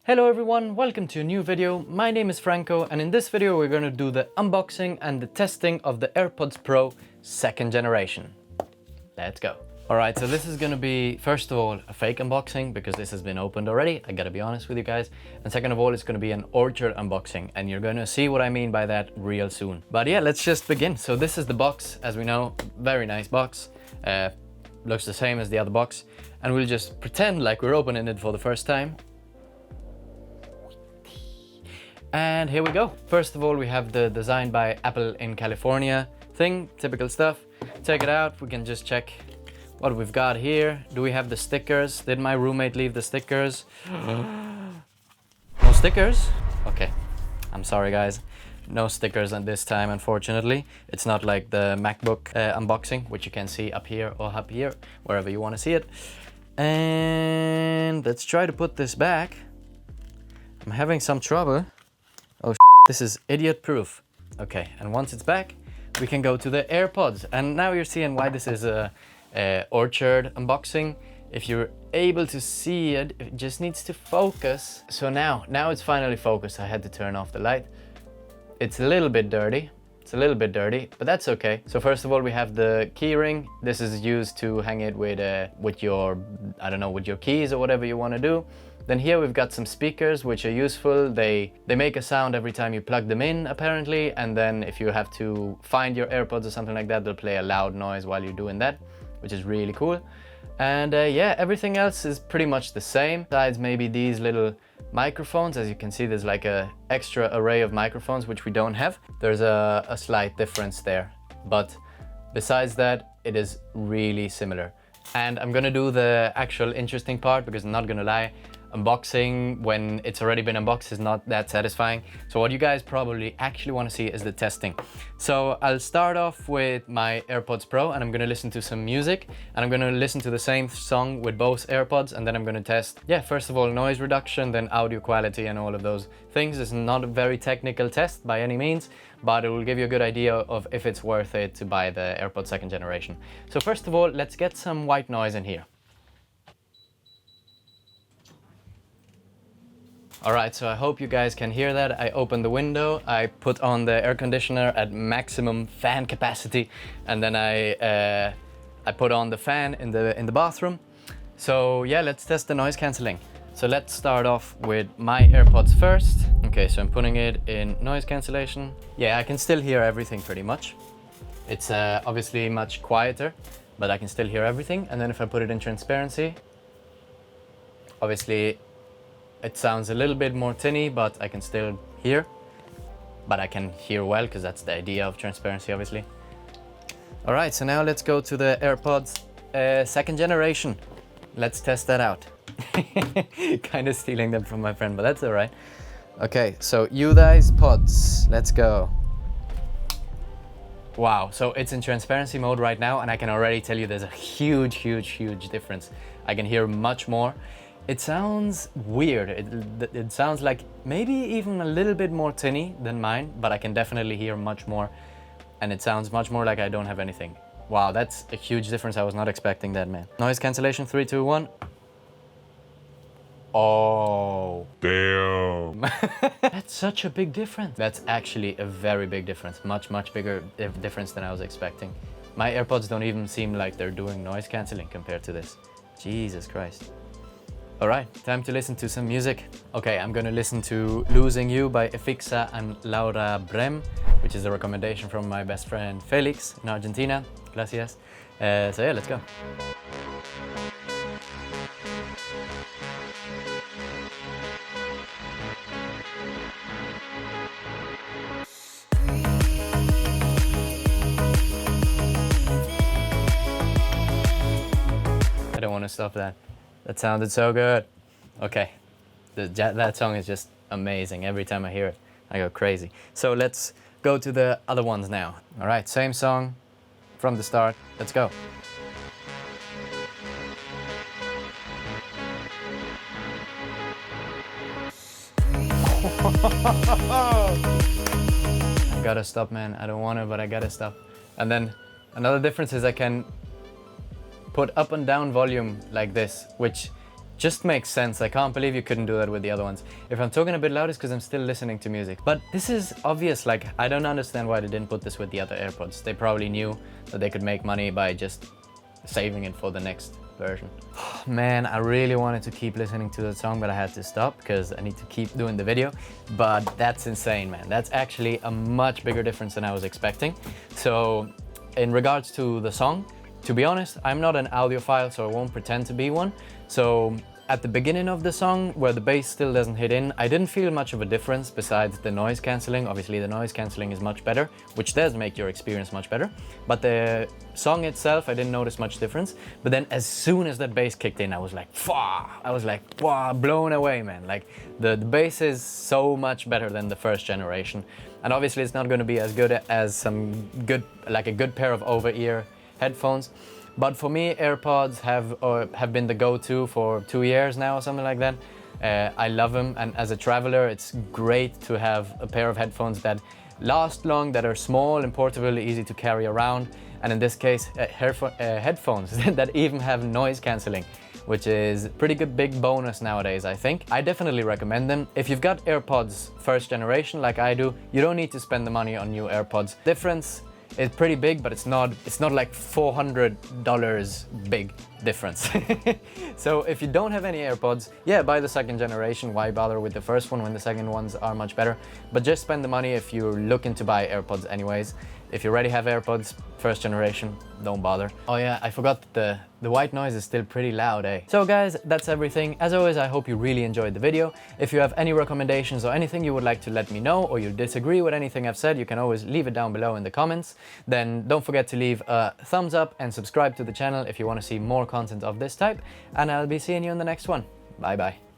Hello everyone, welcome to a new video. My name is Franco and in this video we're going to do the unboxing and the testing of the AirPods Pro 2nd generation. Let's go. Alright, so this is going to be, first of all, a fake unboxing because this has been opened already, I gotta be honest with you guys. And second of all, it's going to be an Orchard unboxing and you're going to see what I mean by that real soon. But yeah, let's just begin. So this is the box, as we know, very nice box. Looks the same as the other box. And we'll just pretend like we're opening it for the first time. And here we go. First of all, we have the design by Apple in California thing, typical stuff. Take it out, we can just check what we've got here. Do we have the stickers? Did my roommate leave the stickers? No stickers? Okay, I'm sorry guys. No stickers on this time, unfortunately. It's not like the MacBook unboxing, which you can see up here or up here, wherever you want to see it. And let's try to put this back. I'm having some trouble. Oh, this is idiot proof. Okay, and once it's back, we can go to the AirPods. And now you're seeing why this is a Orchard unboxing. If you're able to see it, it just needs to focus. So now it's finally focused. I had to turn off the light. It's a little bit dirty. It's a little bit dirty, but that's okay. So first of all, we have the key ring. This is used to hang it with your, I don't know, with your keys or whatever you want to do. Then here we've got some speakers which are useful. They make a sound every time you plug them in apparently, and then if you have to find your AirPods or something like that, they'll play a loud noise while you're doing that, which is really cool. And yeah, everything else is pretty much the same, besides maybe these little microphones. As you can see, there's like a extra array of microphones which we don't have. There's a slight difference there, but besides that, it is really similar. And I'm gonna do the actual interesting part because I'm not gonna lie, unboxing when it's already been unboxed is not that satisfying. So what you guys probably actually want to see is the testing. So I'll start off with my AirPods Pro and I'm going to listen to some music and I'm going to listen to the same song with both AirPods, and then I'm going to test, yeah, first of all noise reduction, then audio quality and all of those things. It's not a very technical test by any means, but it will give you a good idea of if it's worth it to buy the AirPods 2nd generation. So first of all, let's get some white noise in here. Alright, so I hope you guys can hear that. I opened the window, I put on the air conditioner at maximum fan capacity, and then I put on the fan in the bathroom. So yeah, let's test the noise cancelling. So let's start off with my AirPods first. Okay, so I'm putting it in noise cancellation. Yeah, I can still hear everything pretty much. It's obviously much quieter, but I can still hear everything. And then if I put it in transparency, obviously it sounds a little bit more tinny, but I can still hear. But I can hear well, because that's the idea of transparency, obviously. Alright, so now let's go to the AirPods 2nd generation. Let's test that out. Kind of stealing them from my friend, but that's alright. Okay, so you guys pods, let's go. Wow, so it's in transparency mode right now, and I can already tell you there's a huge difference. I can hear much more. It sounds weird. It sounds like maybe even a little bit more tinny than mine, but I can definitely hear much more. And it sounds much more like I don't have anything. Wow, that's a huge difference. I was not expecting that, man. Noise cancellation, 3, 2, 1. Oh. Damn. That's such a big difference. That's actually a very big difference. Much bigger difference than I was expecting. My AirPods don't even seem like they're doing noise cancelling compared to this. Jesus Christ. Alright, time to listen to some music. Okay, I'm gonna listen to Losing You by Efixa and Laura Brem, which is a recommendation from my best friend Felix in Argentina. Gracias. So yeah, let's go. I don't want to stop that. That sounded so good. Okay, that song is just amazing. Every time I hear it, I go crazy. So let's go to the other ones now. All right, same song from the start. Let's go. I gotta stop, man. I don't want to, but I gotta stop. And then another difference is I can put up and down volume like this, which just makes sense. I can't believe you couldn't do that with the other ones. If I'm talking a bit loud, it's because I'm still listening to music. But this is obvious, like, I don't understand why they didn't put this with the other AirPods. They probably knew that they could make money by just saving it for the next version. Man, I really wanted to keep listening to the song, but I had to stop because I need to keep doing the video. But that's insane, man. That's actually a much bigger difference than I was expecting. So in regards to the song, to be honest, I'm not an audiophile, so I won't pretend to be one. So at the beginning of the song, where the bass still doesn't hit in, I didn't feel much of a difference besides the noise cancelling. Obviously the noise cancelling is much better, which does make your experience much better. But the song itself, I didn't notice much difference. But then as soon as that bass kicked in, I was like, "Fah!" I was like, "Wow!" Blown away, man. Like the bass is so much better than the first generation. And obviously it's not going to be as good as some good, like a good pair of over-ear headphones. But for me, AirPods have been the go-to for 2 years now or something like that. I love them, and as a traveler, it's great to have a pair of headphones that last long, that are small and portable, easy to carry around. And in this case, headphones that even have noise cancelling, which is a pretty good big bonus nowadays, I think. I definitely recommend them. If you've got AirPods first generation like I do, you don't need to spend the money on new AirPods. Difference is pretty big, but it's not like $400 big difference. So if you don't have any AirPods, yeah, buy the second generation. Why bother with the first one when the second ones are much better? But just spend the money if you're looking to buy AirPods anyways. If you already have AirPods first generation, don't bother. Oh yeah, I forgot that the white noise is still pretty loud, eh? So guys, that's everything. As always, I hope you really enjoyed the video. If you have any recommendations or anything you would like to let me know, or you disagree with anything I've said, you can always leave it down below in the comments. Then don't forget to leave a thumbs up and subscribe to the channel if you want to see more content of this type. And I'll be seeing you in the next one. Bye bye.